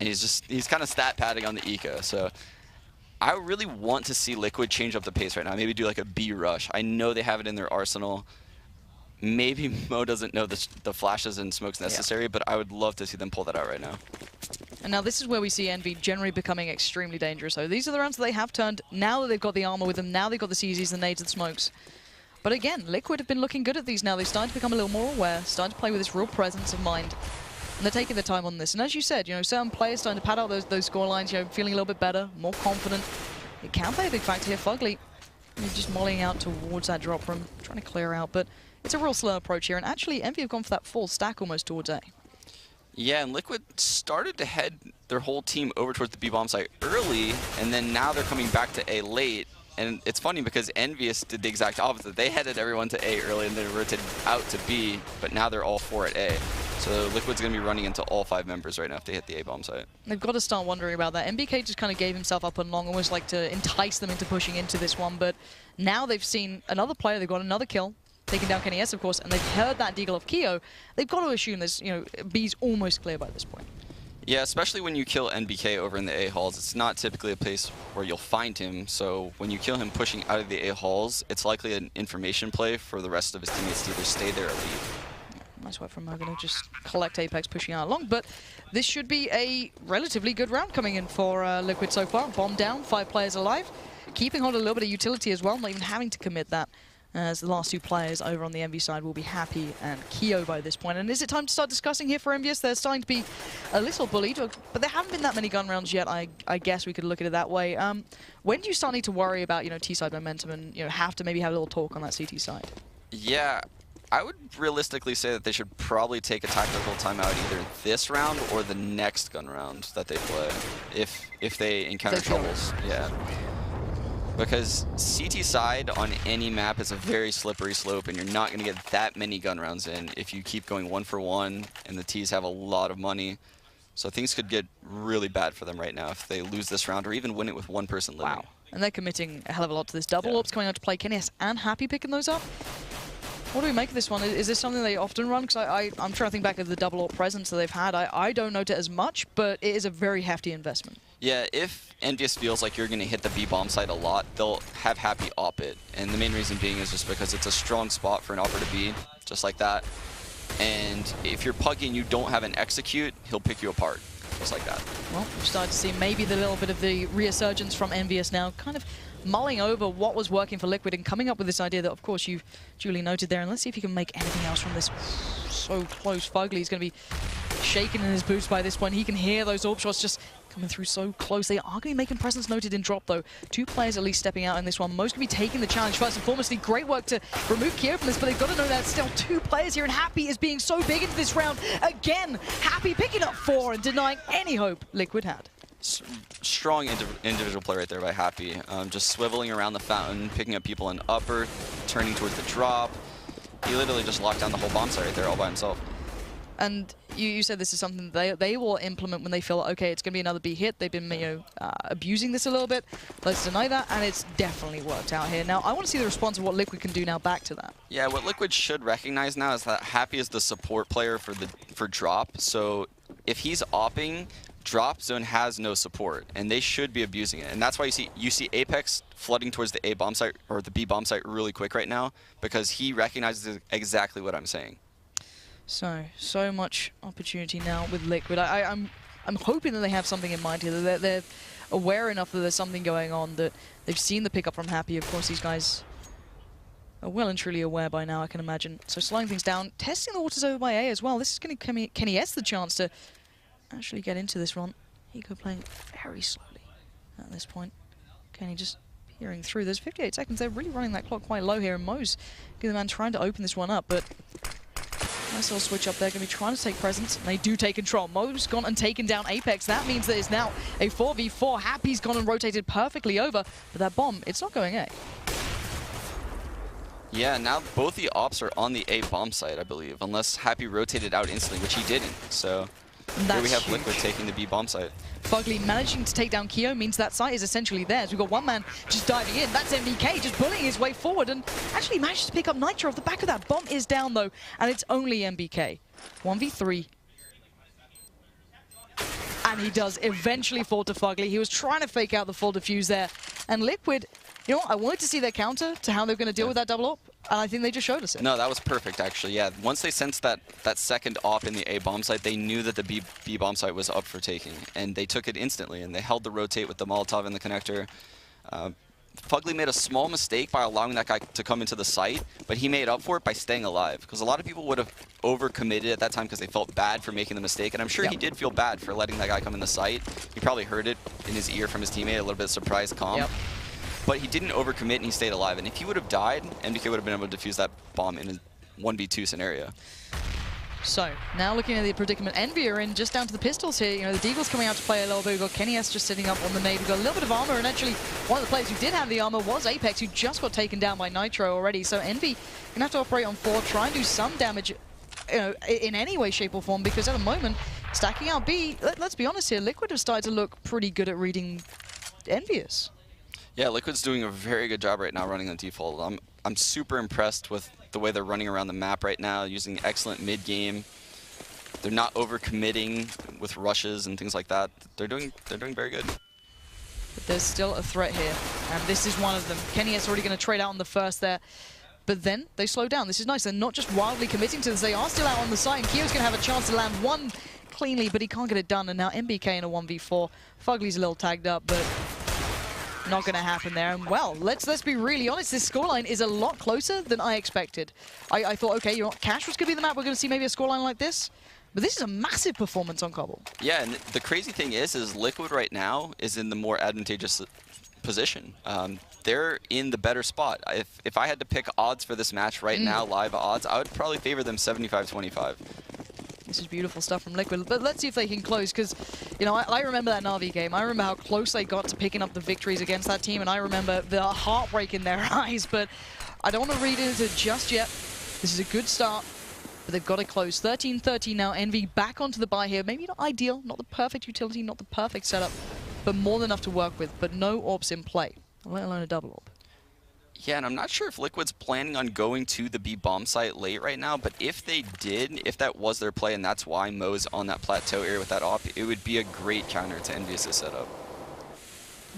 and he's kind of stat padding on the eco. So I really want to see Liquid change up the pace right now. Maybe do like a B rush. I know they have it in their arsenal. Maybe Mo doesn't know the flashes and smokes necessary, but I would love to see them pull that out right now. And now this is where we see Envy generally becoming extremely dangerous. So these are the rounds that they have turned. Now that they've got the armor with them, now they've got the CZs, the nades, and smokes. But again, Liquid have been looking good at these now. They've started to become a little more aware, starting to play with this real presence of mind. And they're taking their time on this. And as you said, you know, certain players starting to pad out those score lines, you know, feeling a little bit better, more confident. It can play a big factor here. Fugly, he's just mollying out towards that drop room, trying to clear out. But it's a real slow approach here. And actually, Envy have gone for that full stack almost towards A. Yeah, and Liquid started to head their whole team over towards the B bomb site early, and then now they're coming back to A late. And it's funny because EnVyUS did the exact opposite. They headed everyone to A early and then rotated out to B, but now they're all 4 at A. So Liquid's going to be running into all 5 members right now if they hit the A bomb site. They've got to start wondering about that. NBK just kind of gave himself up on long, almost like to entice them into pushing into this one, but now they've seen another player, they've got another kill. Taking down Kenny S, of course, and they've heard that deagle of Keo. They've got to assume there's, you know, B's almost clear by this point. Yeah, especially when you kill NBK over in the A halls. It's not typically a place where you'll find him. So when you kill him pushing out of the A halls, it's likely an information play for the rest of his teammates to either stay there or leave. Nice work from Morgan to just collect Apex pushing out along. But this should be a relatively good round coming in for Liquid so far. Bomb down, 5 players alive. Keeping hold of a little bit of utility as well, not even having to commit that. as the last two players over on the Envy side will be Happy and Keo by this point. And is it time to start discussing here for EnVyUS? They're starting to be a little bullied, but there haven't been that many gun rounds yet. I guess we could look at it that way. When do you start need to worry about, T-side momentum and, have to maybe have a little talk on that CT side? Yeah, I would realistically say that they should probably take a tactical timeout either this round or the next gun round that they play, if they encounter troubles. Yeah. Because CT side on any map is a very slippery slope, and you're not going to get that many gun rounds in if you keep going 1 for 1, and the Ts have a lot of money. So things could get really bad for them right now if they lose this round or even win it with one person living. Wow. And they're committing a hell of a lot to this. Double AWPs coming out to play. Kenny's and Happy picking those up. What do we make of this one? Is this something they often run? Because I'm trying to think back of the double AWP presence that they've had. I don't note it as much, but it is a very hefty investment. Yeah, if EnVyUS feels like you're going to hit the B bomb site a lot, they'll have Happy AWP it. And the main reason being is just because it's a strong spot for an AWPer to be, just like that. And if you're pugging, you don't have an execute, he'll pick you apart, just like that. Well, we've started to see maybe the little bit of the resurgence from EnVyUS now, kind of mulling over what was working for Liquid and coming up with this idea that, of course, you've duly noted there. And let's see if you can make anything else from this. So close. Fugly's going to be shaking in his boots by this point. He can hear those AWP shots just coming through so close. They are going to be making presence noted in drop, though. 2 players at least stepping out in this one. Most going to be taking the challenge first and foremost. Great work to remove Keo from this, but they've got to know that still 2 players here, and Happy is being so big into this round. Again, Happy picking up 4 and denying any hope Liquid had. Strong individual play right there by Happy. Just swiveling around the fountain, picking up people in upper, turning towards the drop. He literally just locked down the whole bomb site right there all by himself. And you said this is something they will implement when they feel, okay, it's going to be another B hit. They've been abusing this a little bit. Let's deny that, and it's definitely worked out here. Now, I want to see the response of what Liquid can do now back to that. Yeah, what Liquid should recognize now is that Happy is the support player for drop. So if he's opping, drop zone has no support, and they should be abusing it. And that's why you see Apex flooding towards the A bomb site or the B bomb site really quick right now, because he recognizes exactly what I'm saying. So much opportunity now with Liquid. I'm hoping that they have something in mind here. That they're aware enough that there's something going on, that they've seen the pickup from Happy. Of course, these guys are well and truly aware by now, I can imagine. So slowing things down, testing the waters over by A as well. This is going to give Kenny S the chance to actually get into this run. Hiko playing very slowly at this point. Kenny just peering through. There's 58 seconds. They're really running that clock quite low here, and Mo's the man trying to open this one up, but nice little switch up there. Going to be trying to take presence, and they do take control. Mo's gone and taken down Apex. That means that it's now a 4v4. Happy's gone and rotated perfectly over, but that bomb, it's not going A. Yeah, now both the ops are on the A bomb site, I believe, unless Happy rotated out instantly, which he didn't. So here we have huge. Liquid taking the B bomb site. Fugly managing to take down Keo means that site is essentially theirs. We've got one man just diving in. That's MVK just bullying his way forward and actually managed to pick up Nitro off the back of that. Bomb is down, though, and it's only MVK. 1v3. And he does eventually fall to Fugly. He was trying to fake out the full defuse there. And Liquid, you know what? I wanted to see their counter to how they're going to deal with that double AWP, and I think they just showed us it. No, that was perfect, actually. Yeah, once they sensed that second AWP in the A bomb site, they knew that the B bomb site was up for taking, and they took it instantly, and they held the rotate with the Molotov in the connector. Fugly made a small mistake by allowing that guy to come into the site, but he made up for it by staying alive, because a lot of people would have overcommitted at that time because they felt bad for making the mistake, and I'm sure he did feel bad for letting that guy come in the site. He probably heard it in his ear from his teammate, a little bit surprised calm. But he didn't overcommit and he stayed alive, and if he would have died, MDK would have been able to defuse that bomb in a 1v2 scenario. So, now looking at the predicament Envy are in, just down to the pistols here. You know, the Deagle's coming out to play a little bit. We've got Kenny S just sitting up on the nade. We've got a little bit of armor, and actually, one of the players who did have the armor was Apex, who just got taken down by Nitro already. So Envy gonna have to operate on 4, try and do some damage, you know, in any way, shape, or form, because at the moment, stacking out B, let's be honest here, Liquid have started to look pretty good at reading EnVyUS. Yeah, Liquid's doing a very good job right now running the default. I'm super impressed with the way they're running around the map right now, using excellent mid-game. They're not overcommitting with rushes and things like that. They're doing very good. But there's still a threat here, and this is one of them. Kenny is already going to trade out on the first there, but then they slow down. This is nice. They're not just wildly committing to this. They are still out on the site, and Keo's going to have a chance to land one cleanly, but he can't get it done. And now MBK in a 1v4. Fugly's a little tagged up, but Not going to happen there. And well, let's be really honest. This scoreline is a lot closer than I expected. I thought, okay, you know what, Cash was going to be the map. We're going to see maybe a scoreline like this. But this is a massive performance on Cbble. Yeah, and the crazy thing is Liquid right now is in the more advantageous position. They're in the better spot. If I had to pick odds for this match right now, live odds, I would probably favor them 75-25. This is beautiful stuff from Liquid, but let's see if they can close, because, you know, I remember that Na'Vi game. I remember how close they got to picking up the victories against that team, and I remember the heartbreak in their eyes, but I don't want to read into it just yet. This is a good start, but they've got to close. 13-13 now. Envy back onto the buy here. Maybe not ideal, not the perfect utility, not the perfect setup, but more than enough to work with, but no orbs in play, let alone a double orb. Yeah, and I'm not sure if Liquid's planning on going to the B bomb site late right now, but if they did, if that was their play and that's why Mo's on that plateau area with that op, it would be a great counter to EnVyUS' setup.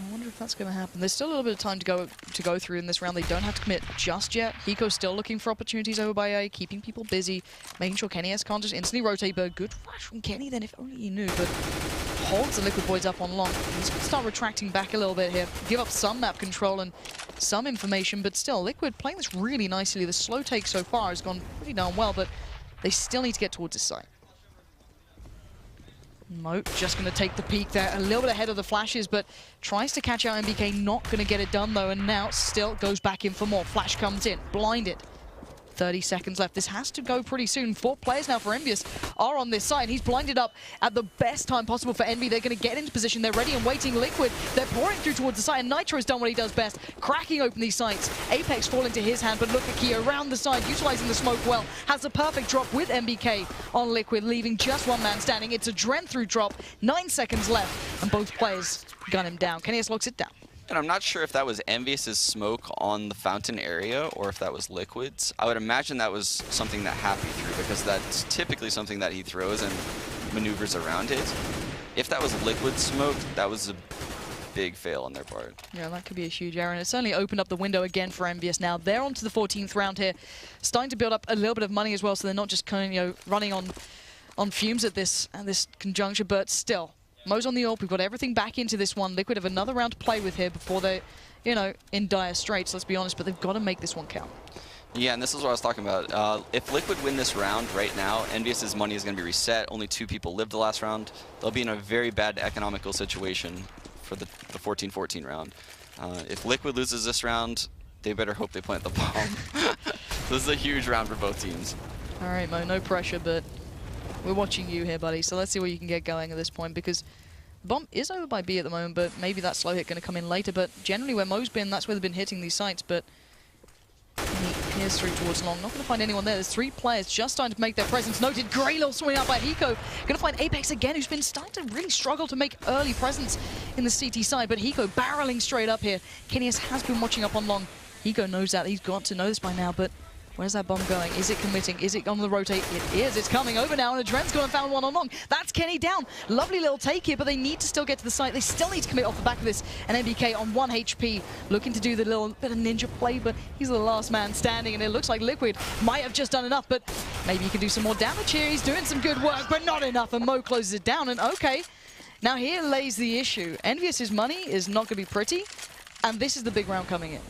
I wonder if that's going to happen. There's still a little bit of time to go through in this round. They don't have to commit just yet. Hiko's still looking for opportunities over by A, keeping people busy, making sure Kenny S can't just instantly rotate, but good flash from Kenny then, if only he knew, but holds the Liquid boys up on long. He's going to start retracting back a little bit here, give up some map control and some information, but still, Liquid playing this really nicely. The slow take so far has gone pretty darn well, but they still need to get towards his site. Mo just going to take the peek there, a little bit ahead of the flashes, but tries to catch out MBK, not going to get it done though, and now still goes back in for more. Flash comes in, blinded. 30 seconds left. This has to go pretty soon. 4 players now for EnVyUS are on this side. He's blinded up at the best time possible for Envy. They're going to get into position. They're ready and waiting. Liquid, they're pouring through towards the side. And Nitro's done what he does best, cracking open these sites. Apex fall into his hand, but look at Kia around the side, utilizing the smoke well. Has a perfect drop with MBK on Liquid, leaving just one man standing. It's a Dren through drop. 9 seconds left, and both players gun him down. Kenny S locks it down. And I'm not sure if that was EnVyUs' smoke on the fountain area or if that was Liquid's. I would imagine that was something that Happy threw, because that's typically something that he throws and maneuvers around it. If that was Liquid's smoke, that was a big fail on their part. Yeah, that could be a huge error, and it certainly opened up the window again for EnVyUs now. They're on to the 14th round here, starting to build up a little bit of money as well, so they're not just kind of, you know, running on fumes at this conjuncture, but still. Mo's on the AWP. We've got everything back into this one. Liquid have another round to play with here before they're, you know, in dire straits, let's be honest, but they've got to make this one count. Yeah, and this is what I was talking about. If Liquid win this round right now, EnVyUs' money is going to be reset. Only 2 people lived the last round. They'll be in a very bad economical situation for the 14-14 round. If Liquid loses this round, they better hope they plant the bomb. This is a huge round for both teams. All right, Mo, no pressure, but we're watching you here, buddy, so let's see what you can get going at this point, because the bomb is over by B at the moment, but maybe that slow hit going to come in later. But generally where Mo's been, that's where they've been hitting these sites, but he peers through towards long. Not going to find anyone there. There's 3 players just starting to make their presence noted. Great little swing out by Hiko. Going to find Apex again, who's been starting to really struggle to make early presence in the CT side, but Hiko barreling straight up here. Kenny S has been watching up on long. Hiko knows that. He's got to know this by now, but where's that bomb going? Is it committing? Is it on the rotate? It is. It's coming over now, and Adren's gone and found one on long. That's Kenny down. Lovely little take here, but they need to still get to the site. They still need to commit off the back of this. And MBK on 1 HP, looking to do the little bit of ninja play, but he's the last man standing, and it looks like Liquid might have just done enough, but maybe he can do some more damage here. He's doing some good work, but not enough, and Mo closes it down, and okay. Now here lays the issue. EnVyUs' money is not going to be pretty, and this is the big round coming in.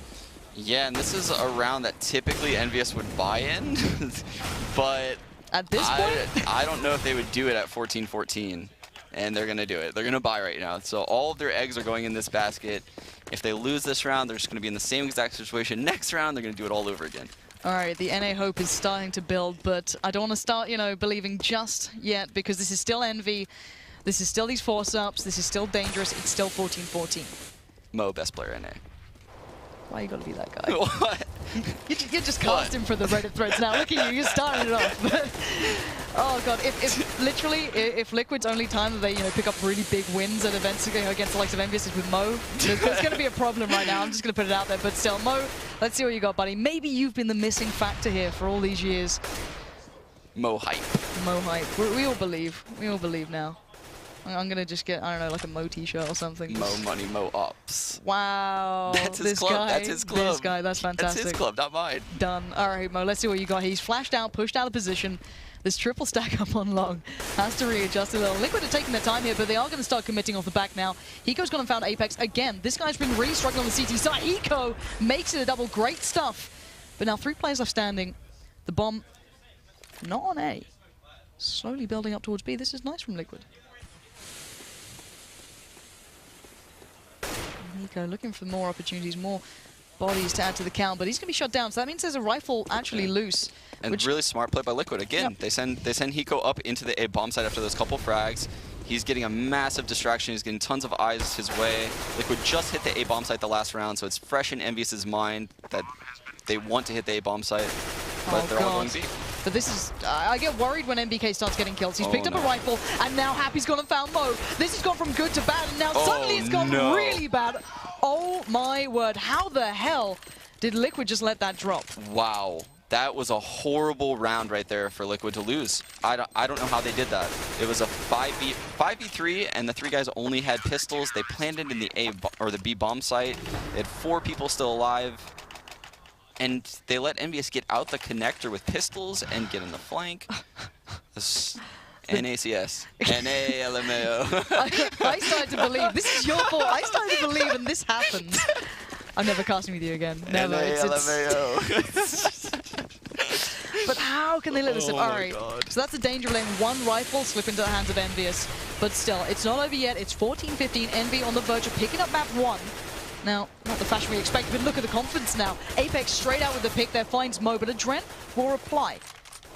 Yeah, and this is a round that typically EnVyUs would buy in, but at this point, I don't know if they would do it at 14-14, and they're going to do it. They're going to buy right now. So all of their eggs are going in this basket. If they lose this round, they're just going to be in the same exact situation. Next round, they're going to do it all over again. All right, the NA hope is starting to build, but I don't want to start, you know, believing just yet, because this is still Envy. This is still these force-ups. This is still dangerous. It's still 14-14. Mo, best player NA. Why you gotta be that guy? What? You're just casting for the Reddit threads now. Look at you, you're starting it off. Oh god, if Liquid's only time that they, you know, pick up really big wins at events against the likes of EnVyUS is with Mo, there's gonna be a problem right now. I'm just gonna put it out there. But still, Mo, let's see what you got, buddy. Maybe you've been the missing factor here for all these years. Mo hype. Mo hype. We all believe. We all believe now. I'm going to just get, I don't know, like a Mo t-shirt or something. Mo money, Mo ops. Wow. That's his club. That's his club. This guy, that's fantastic. That's his club, not mine. Done. All right, Mo, let's see what you got. He's flashed out, pushed out of position. This triple stack up on long. Has to readjust a little. Liquid are taking their time here, but they are going to start committing off the back now. Hiko's gone and found Apex again. This guy's been really struggling on the CT side. Hiko makes it a double. Great stuff. But now 3 players left standing. The bomb not on A. Slowly building up towards B. This is nice from Liquid. Hiko looking for more opportunities, more bodies to add to the count, but he's going to be shut down. So that means there's a rifle actually loose. And really smart play by Liquid. Again, they send Hiko up into the A bomb site after those couple frags. He's getting a massive distraction. He's getting tons of eyes his way. Liquid just hit the A bomb site the last round, so it's fresh in EnVyUS's mind that they want to hit the A bomb site, but they're all going B. But this is, I get worried when MBK starts getting kills. He's picked up a rifle, and now Happy's gone and found Mo. This has gone from good to bad, and now suddenly it's gone really bad. Oh my word, how the hell did Liquid just let that drop? Wow, that was a horrible round right there for Liquid to lose. I don't know how they did that. It was a 5v3, and the 3 guys only had pistols. They planted in the A or the B bomb site. They had 4 people still alive. And they let EnVyUS get out the connector with pistols and get in the flank. NACS. NALMAO. I started to believe. This is your fault. I started to believe, and this happens. I'm never casting with you again. Never. But how can they let this in? All right. So that's the danger of letting one rifle slip into the hands of EnVyUS. But still, it's not over yet. It's 14-15. Envy on the verge of picking up map 1. Now, not the fashion we expected, but look at the confidence now. Apex straight out with the pick there, finds Mo, but Adrent will reply.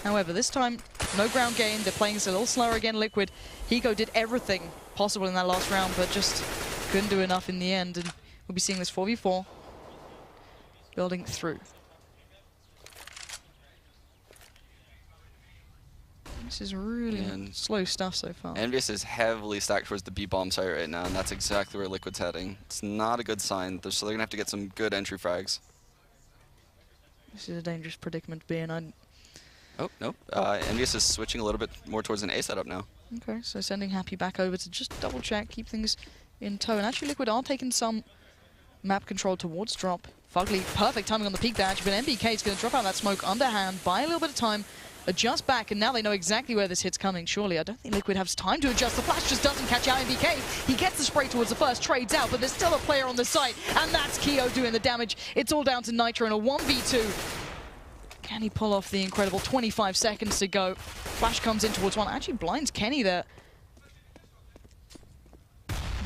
However, this time, no ground gain. They're playing this a little slower again, Liquid. Hiko did everything possible in that last round, but just couldn't do enough in the end. And we'll be seeing this 4v4 building through. This is really slow stuff so far. EnVyUS is heavily stacked towards the B bomb site right now, and that's exactly where Liquid's heading. It's not a good sign, so they're going to have to get some good entry frags. This is a dangerous predicament to be in. Oh, nope. EnVyUS is switching a little bit more towards an A setup now. Okay, so sending Happy back over to just double check, keep things in tow. And actually Liquid are taking some map control towards drop. Fugly, perfect timing on the peak badge, but MBK is going to drop out that smoke underhand, buy a little bit of time, adjust back, and now they know exactly where this hit's coming. Surely, I don't think Liquid has time to adjust. The flash just doesn't catch out MBK. He gets the spray towards the first, trades out, but there's still a player on the site, and that's Keo doing the damage. It's all down to Nitro in a 1v2. Can he pull off the incredible 25 seconds to go? Flash comes in towards one, actually blinds Kenny there.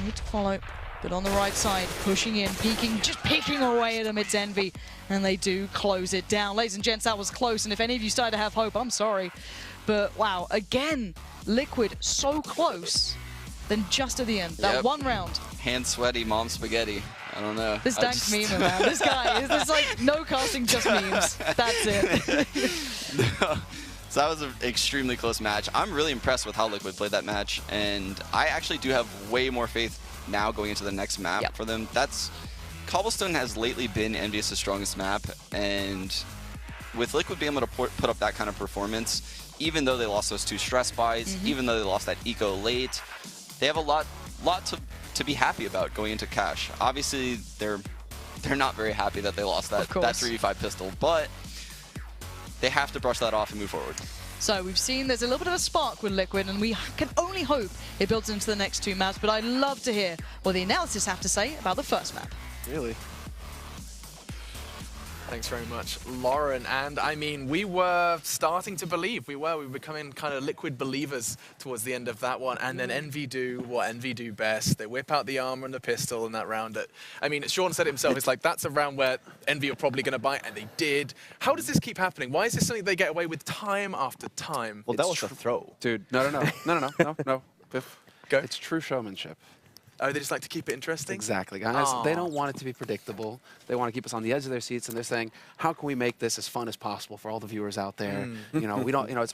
Need to follow, but on the right side, pushing in, peeking, just picking away at him. It's Envy, and they do close it down. Ladies and gents, that was close, and if any of you started to have hope, I'm sorry. But wow, again, Liquid so close, then just at the end, that one round. Hand sweaty, mom spaghetti. I don't know. This dank meme, man. This guy, there's like no casting, just memes. That's it. So that was an extremely close match. I'm really impressed with how Liquid played that match, and I actually do have way more faith now going into the next map for them. Cobblestone has lately been EnVyUS' strongest map, and with Liquid being able to put up that kind of performance, even though they lost those 2 stress buys, even though they lost that eco late, they have a lot to be happy about going into Cash. Obviously, they're not very happy that they lost that 3v5 pistol, but they have to brush that off and move forward. So we've seen there's a little bit of a spark with Liquid, and we can only hope it builds into the next 2 maps, but I'd love to hear what the analysis have to say about the first map. Really? Thanks very much, Lauren. And I mean, we were starting to believe. We were becoming kind of Liquid believers towards the end of that one. And then Envy do what Envy do best. They whip out the armor and the pistol in that round. I mean, Sean said it himself, it's like, that's a round where Envy are probably going to bite, and they did. How does this keep happening? Why is this something they get away with time after time? Well, that was a throw. Dude, no. Biff. Go. It's true showmanship. Oh, they just like to keep it interesting? Exactly, guys. They don't want it to be predictable. They want to keep us on the edge of their seats, and they're saying, how can we make this as fun as possible for all the viewers out there? You know, we don't, it's